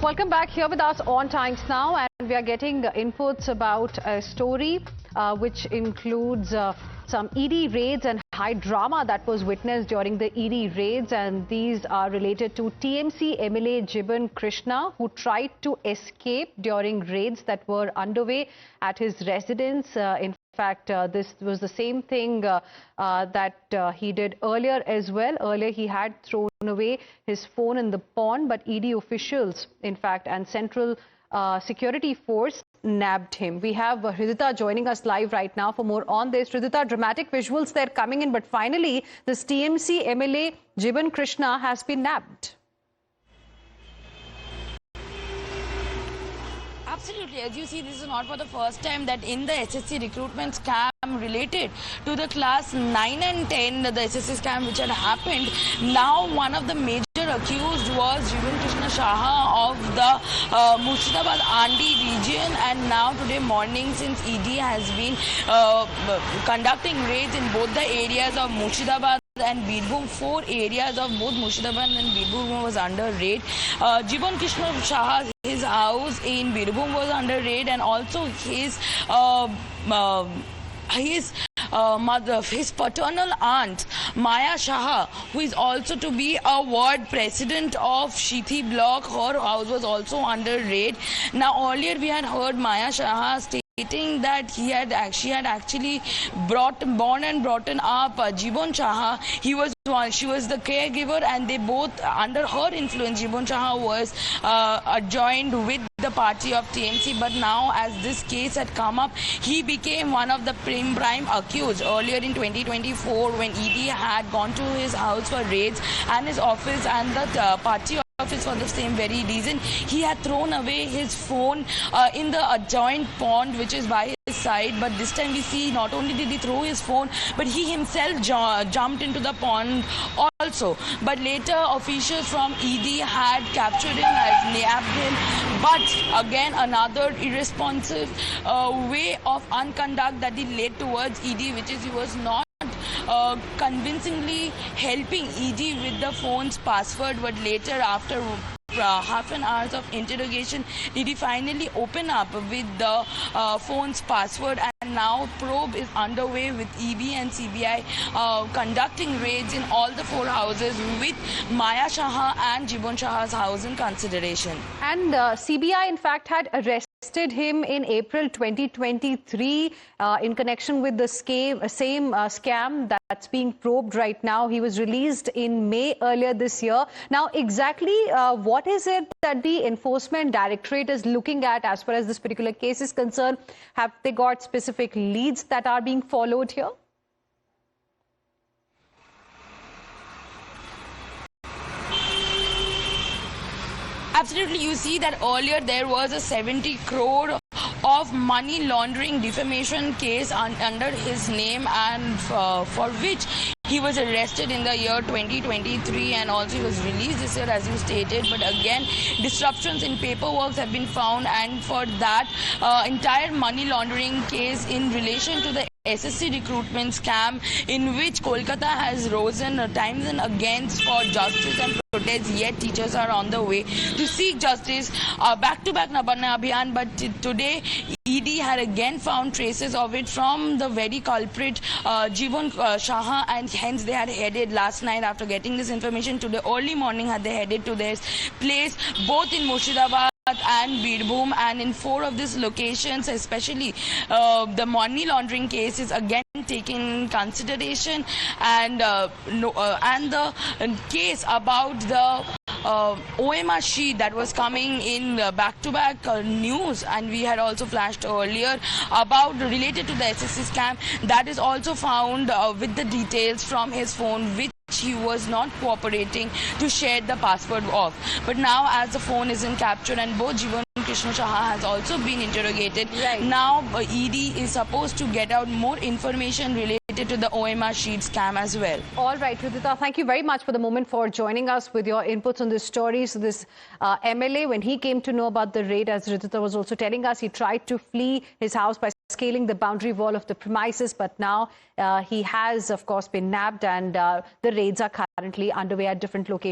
Welcome back here with us on Times Now, and we are getting inputs about a story which includes some ED raids and high drama that was witnessed during the ED raids, and these are related to TMC MLA Jibban Krishna, who tried to escape during raids that were underway at his residence. In fact, this was the same thing that he did earlier as well. Earlier, he had thrown away his phone in the pond, but ED officials, in fact, and Central Security Force nabbed him. We have Hridita joining us live right now for more on this. Hridita, dramatic visuals there coming in, but finally, this TMC MLA Jibban Krishna has been nabbed. Absolutely. As you see, this is not for the first time that in the SSC recruitment scam related to the class 9 and 10, the SSC scam which had happened, now one of the major accused was Jibban Krishna Saha of the Murshidabad Andi region, and now today morning, since ED has been conducting raids in both the areas of Murshidabad and Birbhum, 4 areas of both Murshidabad and Birbhum was under raid. Jibban Krishna Saha, his house in Birbhum was under raid, and also his his paternal aunt Maya Saha, who is also to be a ward president of Shithi block, her house was also under raid. Now earlier we had heard Maya Saha stating that she had actually born and brought up Jibban Saha. She was the caregiver, and they both, under her influence, Jibban Saha was joined with the party of TMC. But now, as this case had come up, he became one of the prime accused. Earlier in 2024, when ED had gone to his house for raids and his office and the party office for the same very reason, he had thrown away his phone in the adjoint pond which is by his side. But this time we see, not only did he throw his phone, but he himself jumped into the pond also. But later officials from ED had captured him, had nabbed him. But again, another irresponsive way of unconduct that he led towards ED, which is he was not convincingly helping ED with the phone's password, but later, after half an hour of interrogation, did he finally open up with the phone's password. And now probe is underway with ED and CBI conducting raids in all the 4 houses, with Maya Saha and Jibban Saha's house in consideration. And CBI, in fact, had arrested him in April 2023 in connection with the same scam that's being probed right now. He was released in May earlier this year. Now, exactly what is it that the Enforcement Directorate is looking at as far as this particular case is concerned? Have they got specific leads that are being followed here? Absolutely. You see that earlier there was a 70 crore of money laundering defamation case under his name, and for which he was arrested in the year 2023, and also he was released this year, as you stated. But again, disruptions in paperwork have been found, and for that entire money laundering case in relation to the SSC recruitment scam, in which Kolkata has risen times and against for justice and protests, yet teachers are on the way to seek justice. Back-to-back Nabanna Abhiyan, but today ED had again found traces of it from the very culprit Jibban Saha, and hence they had headed last night, after getting this information today early morning, had they headed to their place both in Murshidabad and Birbhum, and in 4 of these locations, especially the money laundering case is again taken in consideration, and the case about the OMR sheet that was coming in back-to-back news, and we had also flashed earlier about related to the SSC scam, that is also found with the details from his phone, which he was not cooperating to share the password of. But now, as the phone isn't captured and both Jibban Krishna Saha has also been interrogated, right, now ED is supposed to get out more information related to the OMR sheet scam as well. All right, Hridita, thank you very much for the moment for joining us with your inputs on this story. So this MLA, when he came to know about the raid, as Hridita was also telling us, he tried to flee his house by scaling the boundary wall of the premises, but now he has, of course, been nabbed, and the raids are currently underway at different locations